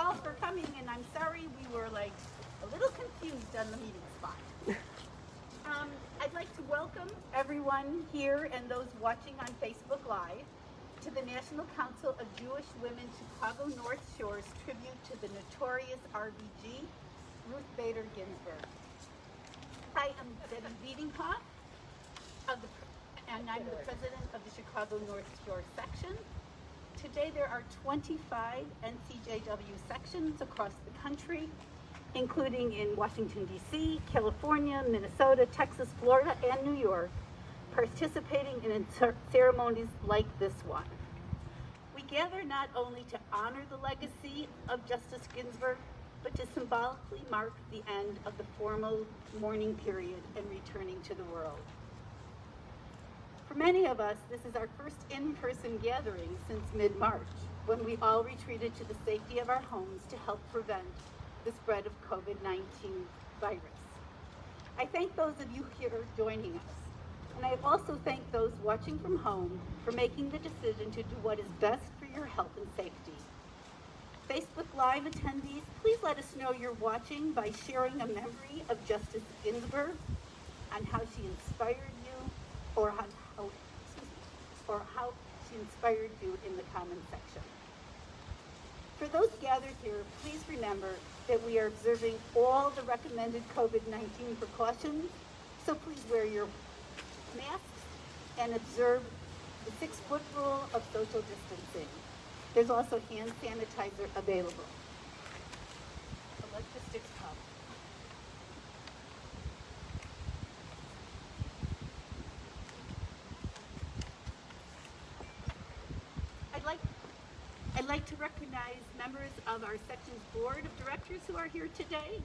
all for coming, and I'm sorry we were like a little confused on the meeting spot. I'd like to welcome everyone here and those watching on Facebook Live to the National Council of Jewish Women Chicago North Shore's tribute to the notorious RBG, Ruth Bader Ginsburg. I am Debbie Wiedinghoff, and I'm the president of the Chicago North Shore section. Today there are 25 NCJW sections across the country, including in Washington, D.C., California, Minnesota, Texas, Florida, and New York, participating in ceremonies like this one. We gather not only to honor the legacy of Justice Ginsburg, but to symbolically mark the end of the formal mourning period and returning to the world. For many of us, this is our first in-person gathering since mid-March, when we all retreated to the safety of our homes to help prevent the spread of COVID-19 virus. I thank those of you here joining us, and I also thank those watching from home for making the decision to do what is best for your health and safety. Facebook Live attendees, please let us know you're watching by sharing a memory of Justice Ginsburg, on how she inspired you, or how she inspired you in the comment section. For those gathered here, please remember that we are observing all the recommended COVID-19 precautions, so please wear your masks and observe the 6-foot rule of social distancing. There's also hand sanitizer available. The logistics come. I'd like to recognize members of our section's board of directors who are here today.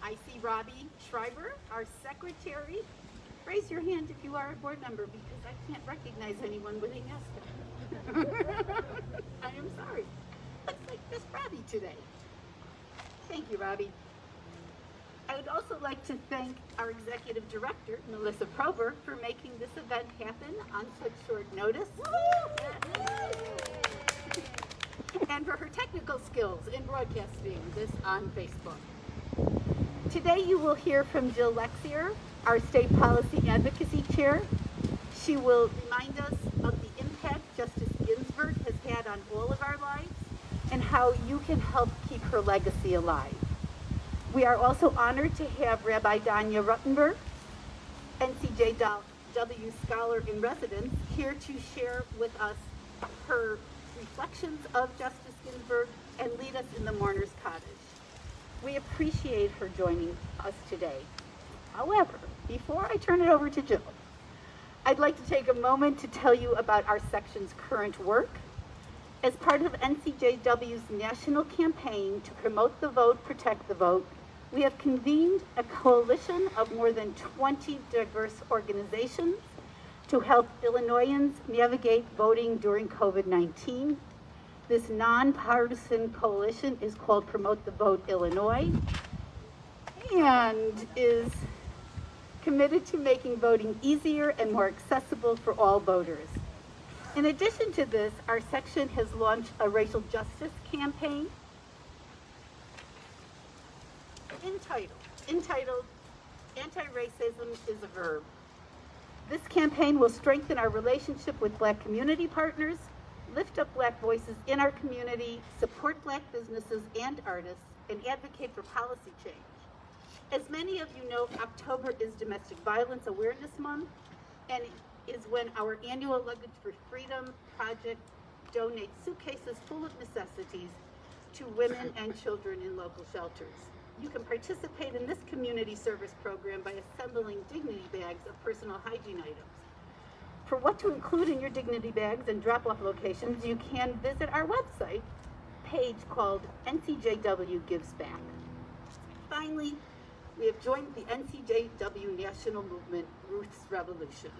I see Robbie Schreiber, our secretary. Raise your hand if you are a board member, because I can't recognize anyone with a yes. I am sorry. Looks like just Robbie today. Thank you, Robbie. I would also like to thank our executive director, Melissa Prober, for making this event happen on such short notice. And for her technical skills in broadcasting this on Facebook. Today you will hear from Jill Lexier, our State Policy Advocacy Chair. She will remind us of the impact Justice Ginsburg has had on all of our lives and how you can help keep her legacy alive. We are also honored to have Rabbi Danya Ruttenberg, NCJW Scholar in Residence, here to share with us her reflections of Justice Ginsburg and lead us in the mourner's cottage. We appreciate her joining us today. However, before I turn it over to Jill, I'd like to take a moment to tell you about our section's current work. As part of NCJW's national campaign to promote the vote, protect the vote, we have convened a coalition of more than 20 diverse organizations to help Illinoisans navigate voting during COVID-19. This nonpartisan coalition is called Promote the Vote Illinois and is committed to making voting easier and more accessible for all voters. In addition to this, our section has launched a racial justice campaign entitled Anti-Racism is a Verb. This campaign will strengthen our relationship with Black community partners, lift up Black voices in our community, support Black businesses and artists, and advocate for policy change. As many of you know, October is Domestic Violence Awareness Month, and is when our annual Luggage for Freedom project donates suitcases full of necessities to women and children in local shelters. You can participate in this community service program by assembling dignity bags of personal hygiene items. For what to include in your dignity bags and drop-off locations, you can visit our website page called NCJW Gives Back. Finally, we have joined the NCJW national movement, Ruth's Revolution.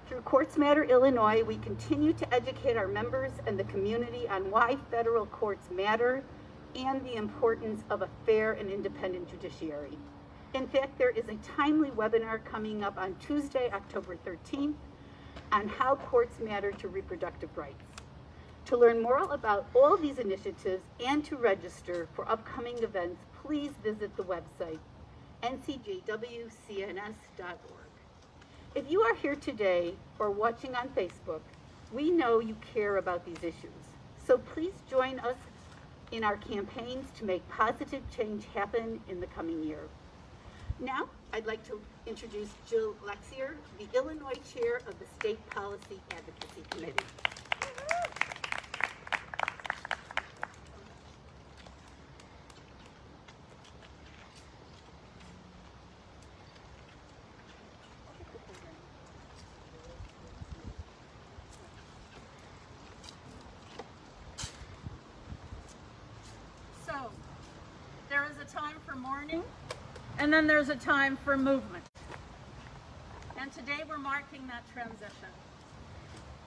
Through Courts Matter Illinois, we continue to educate our members and the community on why federal courts matter and the importance of a fair and independent judiciary. In fact, there is a timely webinar coming up on Tuesday, October 13th, on how courts matter to reproductive rights. To learn more about all these initiatives and to register for upcoming events, please visit the website, ncjwcns.org. If you are here today or watching on Facebook, we know you care about these issues. So please join us in our campaigns to make positive change happen in the coming year. Now, I'd like to introduce Jill Lexier, the Illinois Chair of the State Policy Advocacy Committee. So, there is a time for mourning, and then there's a time for movement. And today we're marking that transition.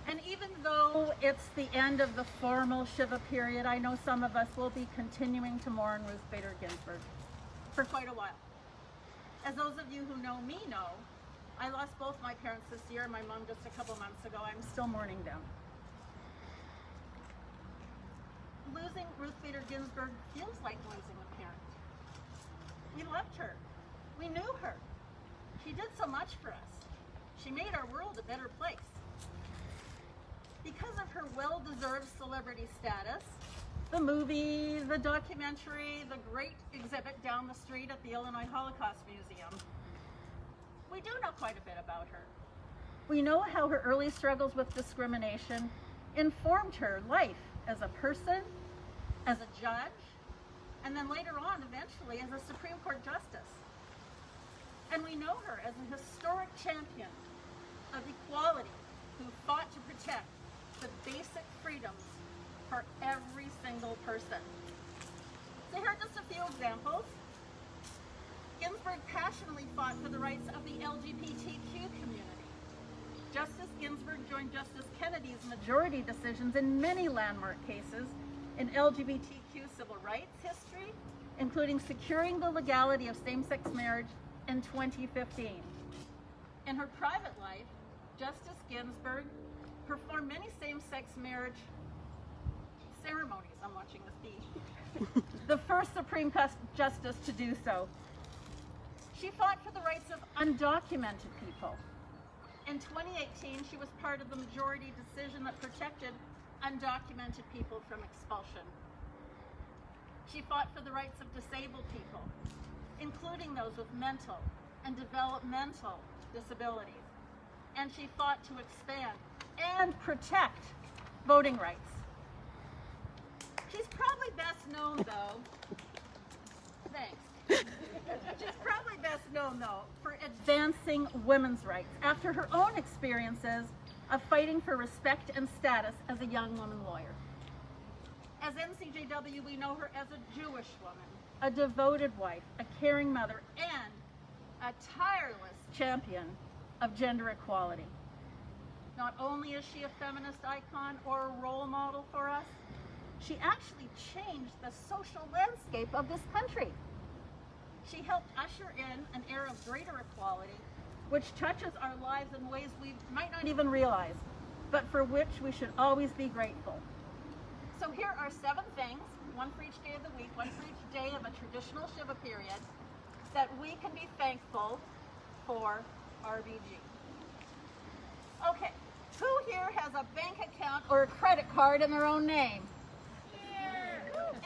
And even though it's the end of the formal Shiva period, I know some of us will be continuing to mourn Ruth Bader Ginsburg for quite a while. As those of you who know me know, I lost both my parents this year, my mom just a couple months ago. I'm still mourning them. Losing Ruth Bader Ginsburg feels like losing a parent. We loved her. We knew her. She did so much for us. She made our world a better place. Because of her well-deserved celebrity status, the movie, the documentary, the great exhibit down the street at the Illinois Holocaust Museum, we do know quite a bit about her. We know how her early struggles with discrimination informed her life as a person, as a judge, and then later on, eventually, as a Supreme Court Justice. And we know her as a historic champion of equality who fought to protect the basic freedoms for every single person. So here are just a few examples. Ginsburg passionately fought for the rights of the LGBTQ community. Justice Ginsburg joined Justice Kennedy's majority decisions in many landmark cases in LGBTQ civil rights history, including securing the legality of same-sex marriage in 2015. In her private life, Justice Ginsburg performed many same-sex marriage ceremonies. I'm watching this be the first Supreme Justice to do so. She fought for the rights of undocumented people. In 2018, she was part of the majority decision that protected undocumented people from expulsion. She fought for the rights of disabled people, including those with mental and developmental disabilities. And she fought to expand and protect voting rights. She's probably best known, though, She's probably best known, though, for advancing women's rights after her own experiences of fighting for respect and status as a young woman lawyer. As NCJW, we know her as a Jewish woman, a devoted wife, a caring mother, and a tireless champion of gender equality. Not only is she a feminist icon or a role model for us, she actually changed the social landscape of this country. She helped usher in an era of greater equality, which touches our lives in ways we might not even realize, but for which we should always be grateful. So here are 7 things, one for each day of the week, one for each day of a traditional Shiva period, that we can be thankful for RBG. Okay, who here has a bank account or a credit card in their own name?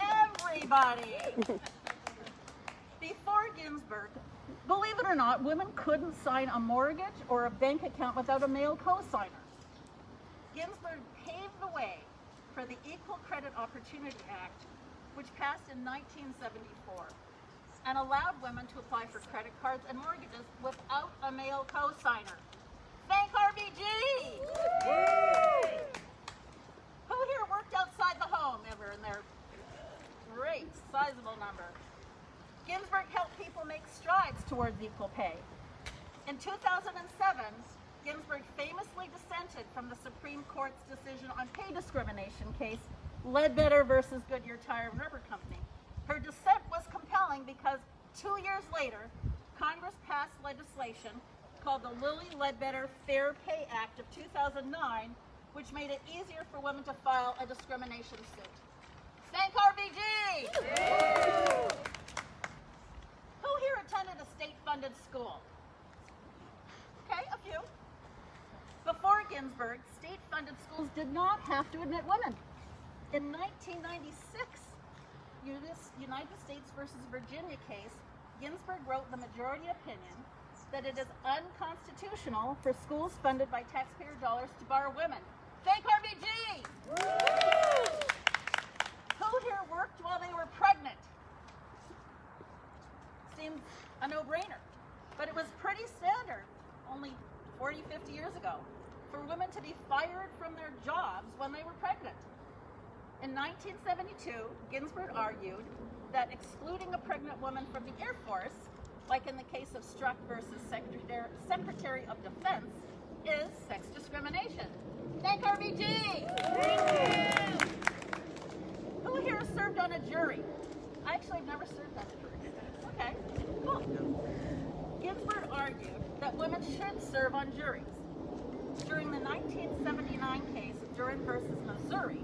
Everybody! Before Ginsburg, believe it or not, women couldn't sign a mortgage or a bank account without a male co-signer. Ginsburg paved the way for the Equal Credit Opportunity Act, which passed in 1974 and allowed women to apply for credit cards and mortgages without a male co-signer. Thank RBG! Yay! Who here worked outside the home ever in their great, sizable number? Ginsburg helped people make strides towards equal pay. In 2007, Ginsburg famously dissented from the Supreme Court's decision on pay discrimination case, Ledbetter versus Goodyear Tire and Rubber Company. Her dissent was compelling because 2 years later, Congress passed legislation called the Lilly Ledbetter Fair Pay Act of 2009, which made it easier for women to file a discrimination suit. Thank RBG! Who here attended a state-funded school? Okay, a few. Before Ginsburg, state-funded schools did not have to admit women. In 1996, United States versus Virginia case, Ginsburg wrote the majority opinion that it is unconstitutional for schools funded by taxpayer dollars to bar women. Thank RBG! Who here worked while they were pregnant? Seems a no-brainer, but it was pretty standard only 40, 50 years ago for women to be fired from their jobs when they were pregnant. In 1972, Ginsburg argued that excluding a pregnant woman from the Air Force, like in the case of Struck versus Secretary of Defense, is sex discrimination. Thank RBG! Who here served on a jury? I actually have never served on a jury. Okay, cool. Ginsburg argued that women should serve on juries. During the 1979 case of Duren versus Missouri,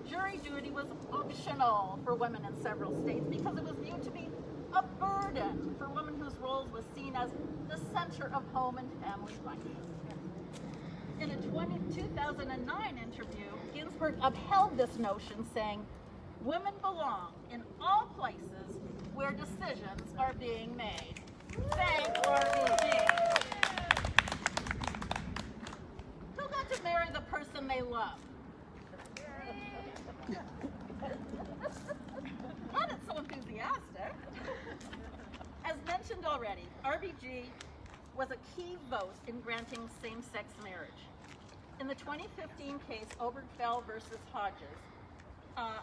jury duty was optional for women in several states because it was viewed to be a burden for women whose roles was seen as the center of home and family life. In a 2009 interview, Ginsburg upheld this notion, saying, "Women belong in all places where decisions are being made." Thank RBG. Who got to marry the person they love? Not it's so enthusiastic. As mentioned already, RBG was a key vote in granting same-sex marriage. In the 2015 case, Obergefell versus Hodges,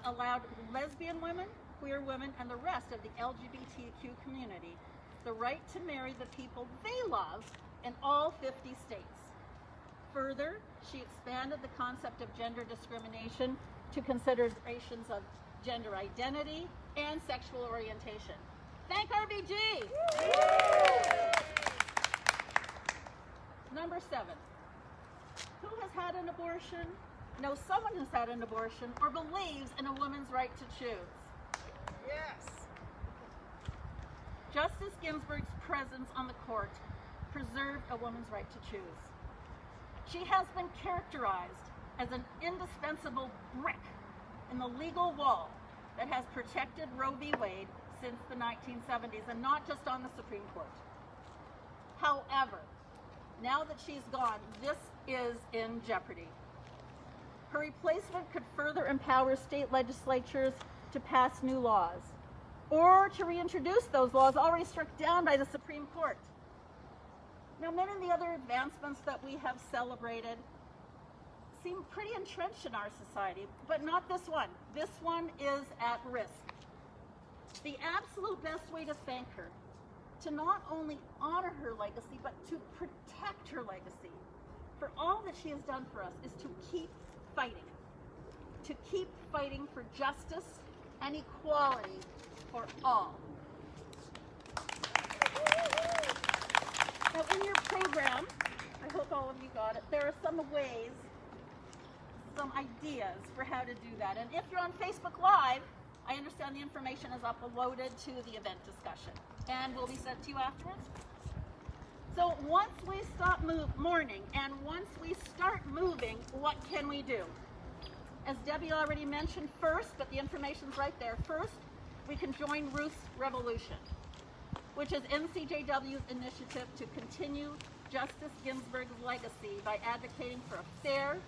allowed lesbian women, queer women, and the rest of the LGBTQ community the right to marry the people they love in all 50 states. Further, she expanded the concept of gender discrimination to considerations of gender identity and sexual orientation. Thank RBG! Number 7. Who has had an abortion, knows someone who's had an abortion, or believes in a woman's right to choose? Yes. Justice Ginsburg's presence on the court preserved a woman's right to choose. She has been characterized as an indispensable brick in the legal wall that has protected Roe v. Wade since the 1970s, and not just on the Supreme Court. However, now that she's gone, this is in jeopardy. Her replacement could further empower state legislatures to pass new laws, or to reintroduce those laws already struck down by the Supreme Court. Now, many of the other advancements that we have celebrated seem pretty entrenched in our society, but not this one. This one is at risk. The absolute best way to thank her, to not only honor her legacy, but to protect her legacy for all that she has done for us, is to keep fighting. To keep fighting for justice and equality for all. Now, in your program, I hope all of you got it, there are some ways, some ideas for how to do that. And if you're on Facebook Live, I understand the information is uploaded to the event discussion and will be sent to you afterwards. So once we stop mourning and once we start moving, what can we do? As Debbie already mentioned, first, but the information's right there, first, we can join Ruth's Revolution, which is NCJW's initiative to continue Justice Ginsburg's legacy by advocating for a fair,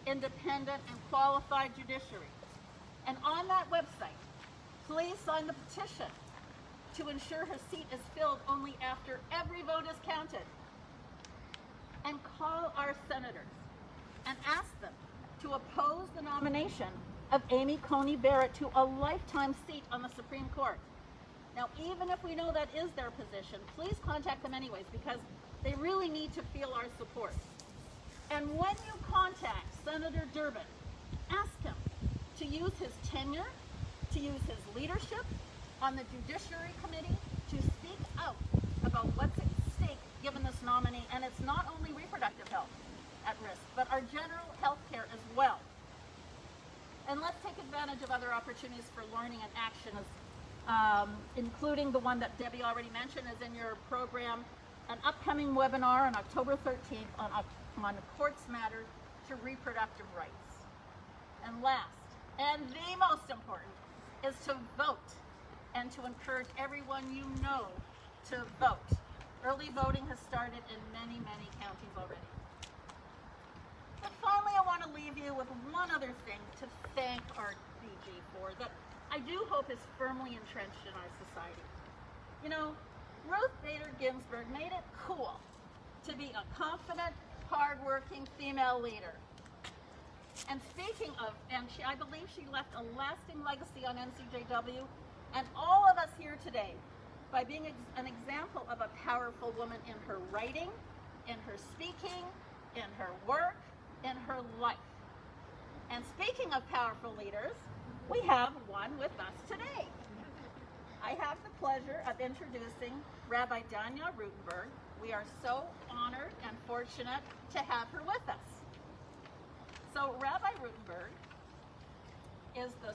independent, and qualified judiciary. And on that website, please sign the petition to ensure her seat is filled only after every vote is counted. And call our senators and ask them to oppose the nomination of Amy Coney Barrett to a lifetime seat on the Supreme Court. Now, even if we know that is their position, please contact them anyways, because they really need to feel our support. And when you contact Senator Durbin, ask him to use his tenure, to use his leadership on the Judiciary Committee to speak out about what's at stake given this nominee. And it's not only reproductive health, at risk, but our general health care as well. And let's take advantage of other opportunities for learning and action, including the one that Debbie already mentioned is in your program, an upcoming webinar on October 13th on courts matter to reproductive rights. And last, and the most important, is to vote and to encourage everyone you know to vote. Early voting has started in many, many counties already. And finally, I want to leave you with one other thing to thank RBG for that I do hope is firmly entrenched in our society. You know, Ruth Bader Ginsburg made it cool to be a confident, hardworking female leader. And speaking of, I believe she left a lasting legacy on NCJW and all of us here today by being an example of a powerful woman in her writing, in her speaking, in her work, in her life. And speaking of powerful leaders, we have one with us today. I have the pleasure of introducing Rabbi Danya Rutenberg. We are so honored and fortunate to have her with us. So Rabbi Rutenberg is the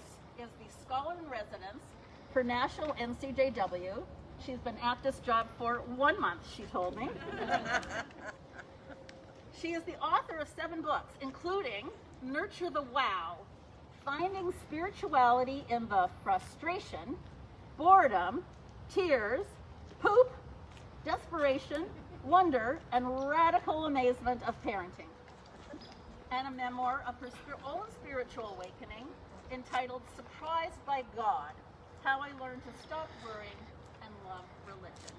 scholar in residence for National NCJW. She's been at this job for 1 month, she told me. She is the author of 7 books, including Nurture the Wow, Finding Spirituality in the Frustration, Boredom, Tears, Poop, Desperation, Wonder, and Radical Amazement of Parenting, and a memoir of her own spiritual awakening entitled Surprised by God, How I Learned to Stop Worrying and Love Religion.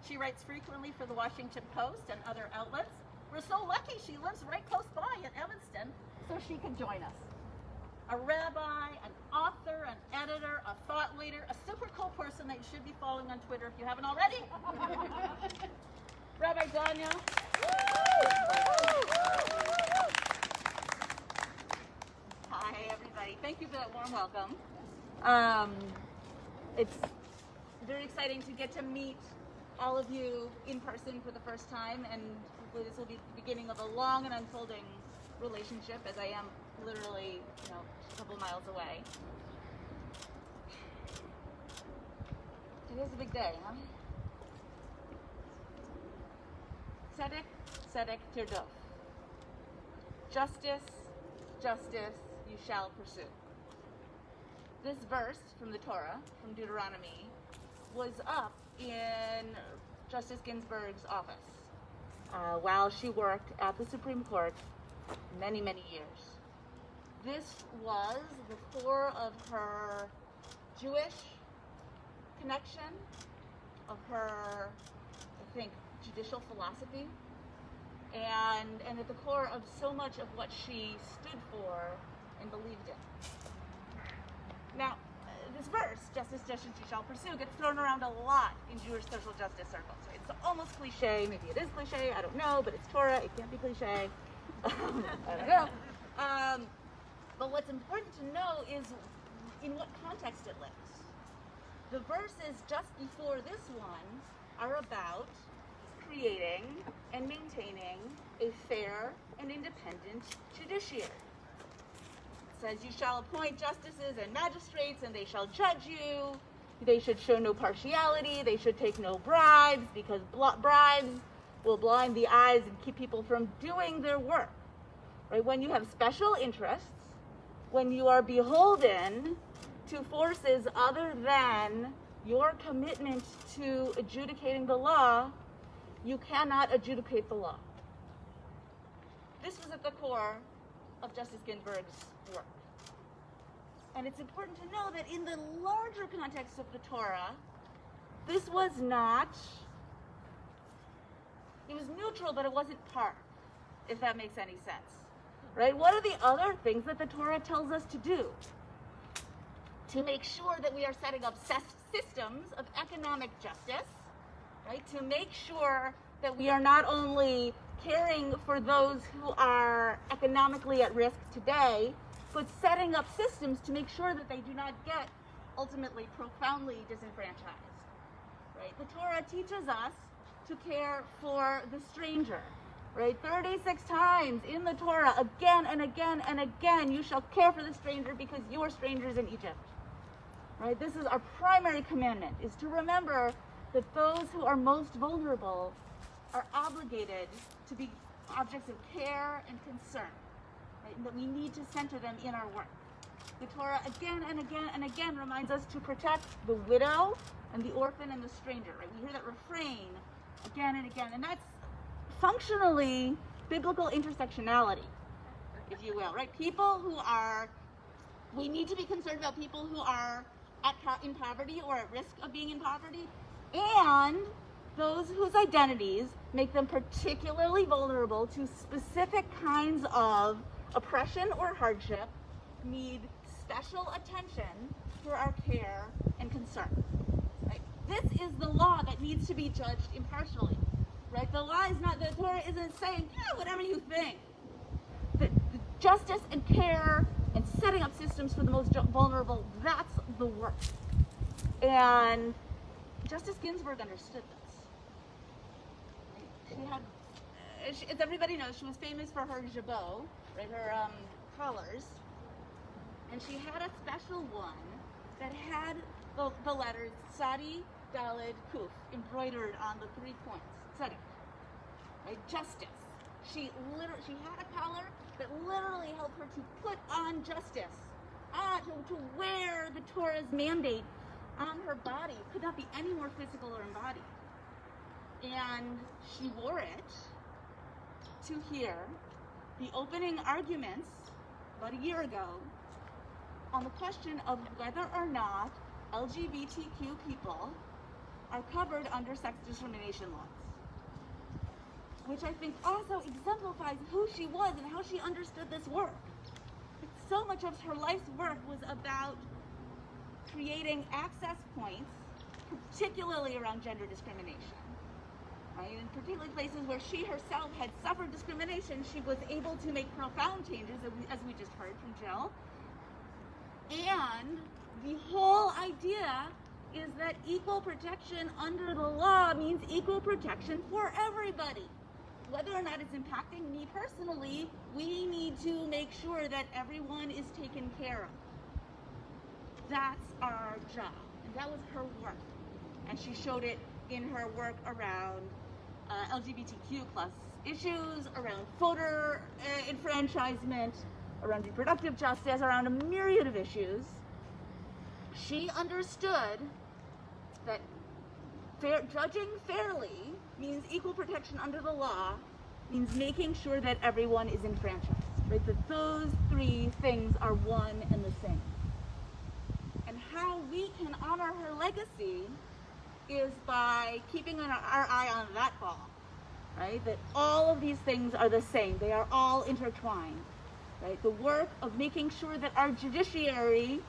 She writes frequently for the Washington Post and other outlets. We're so lucky she lives right close by in Evanston, so she could join us. A rabbi, an author, an editor, a thought leader, a super cool person that you should be following on Twitter if you haven't already. Rabbi Danya. Hi, everybody. Thank you for that warm welcome. It's very exciting to get to meet all of you in person for the first time, and hopefully this will be the beginning of a long and unfolding relationship, as I am literally, a couple miles away. It is a big day, huh? Tzedek, tzedek tirdof. Justice, justice you shall pursue. This verse from the Torah, from Deuteronomy, was up in Justice Ginsburg's office while she worked at the Supreme Court many, many years. This was the core of her Jewish connection, of her, I think, judicial philosophy, and at the core of so much of what she stood for and believed in. Now, this verse, justice, justice you shall pursue, gets thrown around a lot in Jewish social justice circles. It's almost cliche, maybe it is cliche, I don't know, but it's Torah, it can't be cliche. I don't know. But what's important to know is in what context it lives. The verses just before this one are about creating and maintaining a fair and independent judiciary. It says, you shall appoint justices and magistrates, and they shall judge you. They should show no partiality. They should take no bribes, because bribes will blind the eyes and keep people from doing their work. Right? When you have special interests, when you are beholden to forces other than your commitment to adjudicating the law, you cannot adjudicate the law. This was at the core of Justice Ginsburg's work. And it's important to know that in the larger context of the Torah, this was not, it was neutral, but it wasn't part, if that makes any sense. Right? What are the other things that the Torah tells us to do? To make sure that we are setting up systems of economic justice, right? To make sure that we are not only caring for those who are economically at risk today, but setting up systems to make sure that they do not get ultimately profoundly disenfranchised, right? The Torah teaches us to care for the stranger, right? 36 times in the Torah, again and again and again, you shall care for the stranger because you are strangers in Egypt, right? This is our primary commandment, is to remember that those who are most vulnerable are obligated to be objects of care and concern, right? And that we need to center them in our work. The Torah again and again and again reminds us to protect the widow and the orphan and the stranger, right? We hear that refrain again and again, and that's functionally biblical intersectionality, if you will, right? People who are, we need to be concerned about people who are in poverty or at risk of being in poverty, and those whose identities make them particularly vulnerable to specific kinds of oppression or hardship need special attention for our care and concern. Right? This is the law that needs to be judged impartially. Right? The law is not, the Torah isn't saying, yeah, whatever you think. The justice and care and setting up systems for the most vulnerable, that's the work. And Justice Ginsburg understood this. Right? She had, as everybody knows, she was famous for her jabot, right? Her collars. And she had a special one that had the letters Sadi, Daled, Kuf embroidered on the 3 points. Sadi, right? Justice. She had a collar that literally helped her to put on justice, to wear the Torah's mandate on her body. It could not be any more physical or embodied. And she wore it to hear the opening arguments about a year ago on the question of whether or not LGBTQ people are covered under sex discrimination laws, which I think also exemplifies who she was and how she understood this work. So much of her life's work was about creating access points, particularly around gender discrimination. Right? In particularly places where she herself had suffered discrimination, she was able to make profound changes, as we just heard from Jill. And the whole idea is that equal protection under the law means equal protection for everybody. Whether or not it's impacting me personally, we need to make sure that everyone is taken care of. That's our job. And that was her work. And she showed it in her work around LGBTQ plus issues, around voter enfranchisement, around reproductive justice, around a myriad of issues. She understood that judging fairly means equal protection under the law, means making sure that everyone is enfranchised, right? That those 3 things are one and the same. And how we can honor her legacy is by keeping our eye on that ball, right? That all of these things are the same. They are all intertwined, right? The work of making sure that our judiciary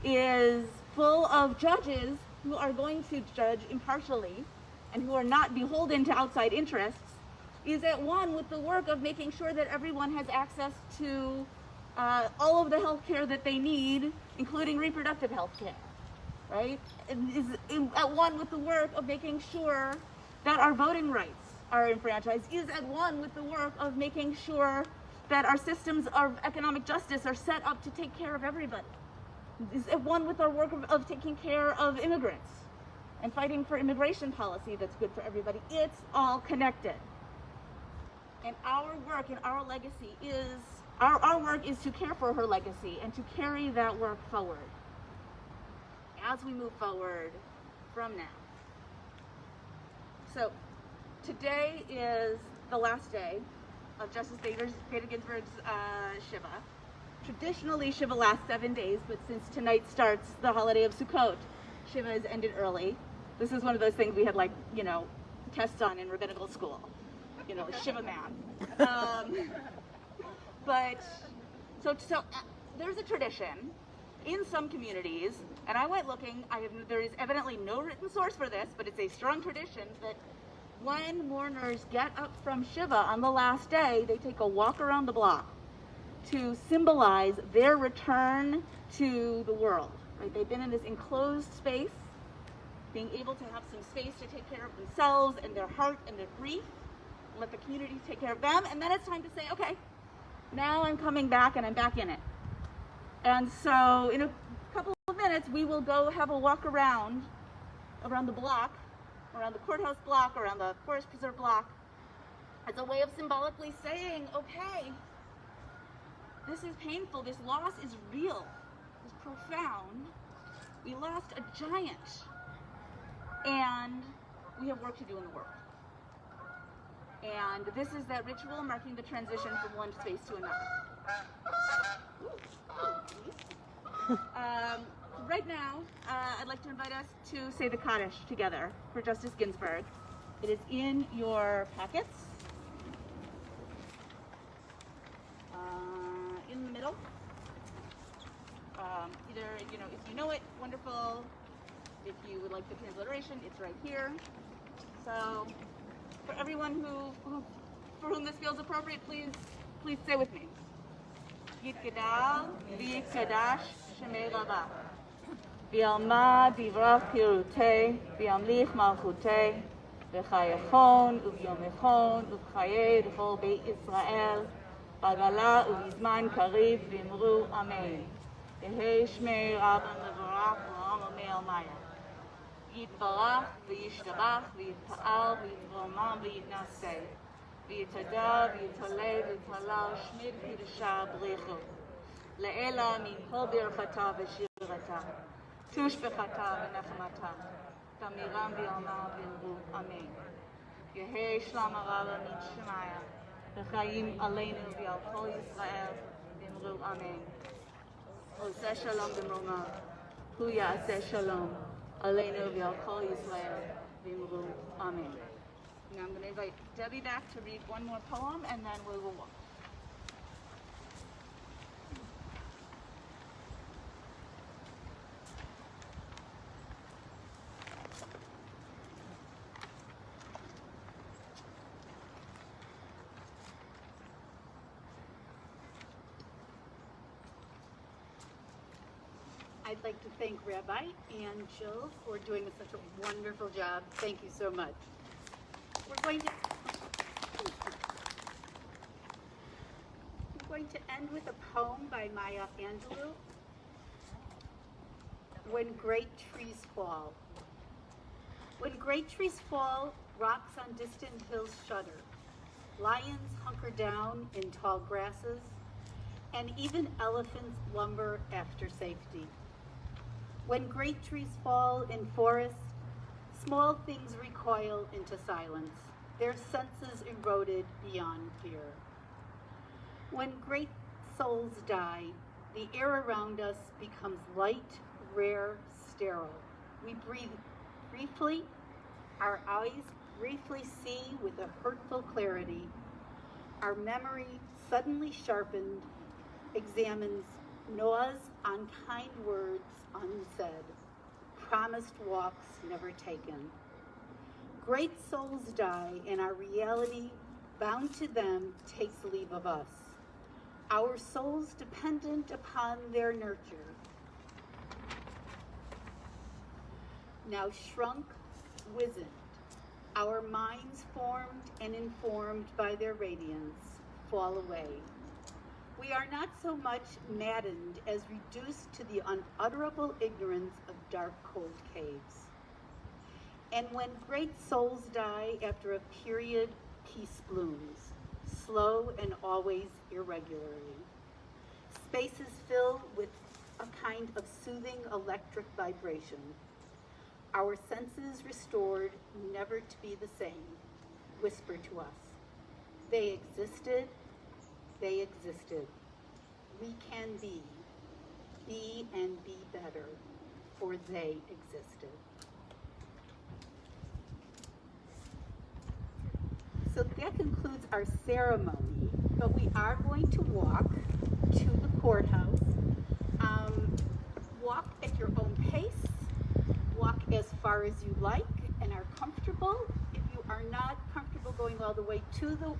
is full of judges who are going to judge impartially and who are not beholden to outside interests is at one with the work of making sure that everyone has access to all of the health care that they need, including reproductive health care, right? It is at one with the work of making sure that our voting rights are enfranchised, is at one with the work of making sure that our systems of economic justice are set up to take care of everybody. Is at one with our work of taking care of immigrants and fighting for immigration policy that's good for everybody. It's all connected. And our work and our legacy is, our work is to care for her legacy and to carry that work forward as we move forward from now. So today is the last day of Justice Bader Ginsburg's shiva. Traditionally, shiva lasts 7 days, but since tonight starts the holiday of Sukkot, shiva is ended early. This is one of those things we had, like, you know, tests on in rabbinical school. You know, shiva math. But so there's a tradition in some communities, and I went looking. There is evidently no written source for this, but it's a strong tradition that when mourners get up from shiva on the last day, they take a walk around the block to symbolize their return to the world. Right? They've been in this enclosed space, being able to have some space to take care of themselves and their heart and their grief, let the community take care of them, and then it's time to say, okay, now I'm coming back and I'm back in it. And so in a couple of minutes, we will go have a walk around the block, around the courthouse block, around the Forest Preserve block, as a way of symbolically saying, okay, this is painful, this loss is real, it's profound. We lost a giant, and we have work to do in the world. And this is that ritual marking the transition from one space to another. Right now, I'd like to invite us to say the Kaddish together for Justice Ginsburg. It is in your packets. In the middle. Either, if you know it, wonderful. If you would like the transliteration, it's right here. So, for everyone for whom this feels appropriate, please say with me. Yitgadal v'yitkadash shemei rabah. V'yalma divrach pirutei, v'yamlich malchutei, v'chayechon u'vyomechon u'chayei d'chol beit Yisrael, b'agala u'bizman kariv v'imru amen. Yehei shmei rabban levorach v'am amei almaya. Yitbarach v'yishtabach v'yitpa'al v'yitromam v'yitnaseh. V'yitadar v'yitaleh v'yitalal shmid kidusha b'richu. Le'ela min kol birchata v'shirata. Tushbechata v'nechamata. Tamiram v'yalma v'imru amen. Yehei shlam arala min shemaya. V'chayim aleinu v'yal kol Yisrael v'imru amen. Oseh shalom b'mroma. Hu ya'aseh shalom. Aleinu v'yal kol Yisrael v'imru amen. Now I'm going to invite Debbie back to read one more poem, and then we will walk. I'd like to thank Rabbi and Jill for doing such a wonderful job. Thank you so much. We're going to end with a poem by Maya Angelou. When Great Trees Fall. When great trees fall, rocks on distant hills shudder. Lions hunker down in tall grasses, and even elephants lumber after safety. When great trees fall in forests, small things recoil into silence, their senses eroded beyond fear. When great souls die, the air around us becomes light, rare, sterile. We breathe briefly, our eyes briefly see with a hurtful clarity. Our memory, suddenly sharpened, examines, gnaws on kind words unsaid, promised walks never taken. Great souls die, and our reality, bound to them, takes leave of us. Our souls dependent upon their nurture, now shrunk, wizened, our minds formed and informed by their radiance, fall away. We are not so much maddened as reduced to the unutterable ignorance of dark, cold caves. And when great souls die after a period, peace blooms, slow and always irregularly. Spaces fill with a kind of soothing electric vibration. Our senses restored, never to be the same, whisper to us. They existed. They existed. We can be and be better, for they existed. So that concludes our ceremony, but we are going to walk to the courthouse. Walk at your own pace, walk as far as you like and are comfortable. If you are not comfortable going all the way to the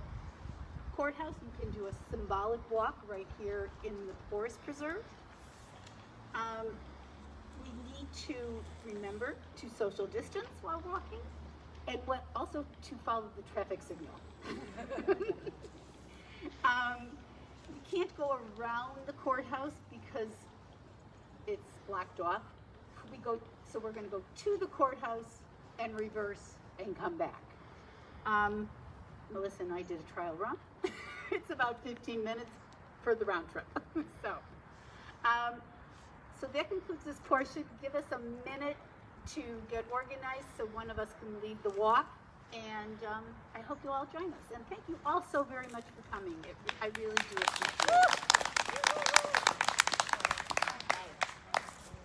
courthouse, you can do a symbolic walk right here in the Forest Preserve. We need to remember to social distance while walking. And also to follow the traffic signal. You can't go around the courthouse because it's blocked off. So we're going to go to the courthouse and reverse and come back. Melissa and I did a trial run. It's about 15 minutes for the round trip. So that concludes this portion. Give us a minute to get organized so one of us can lead the walk. And I hope you all join us. And thank you all so very much for coming. I really do appreciate it.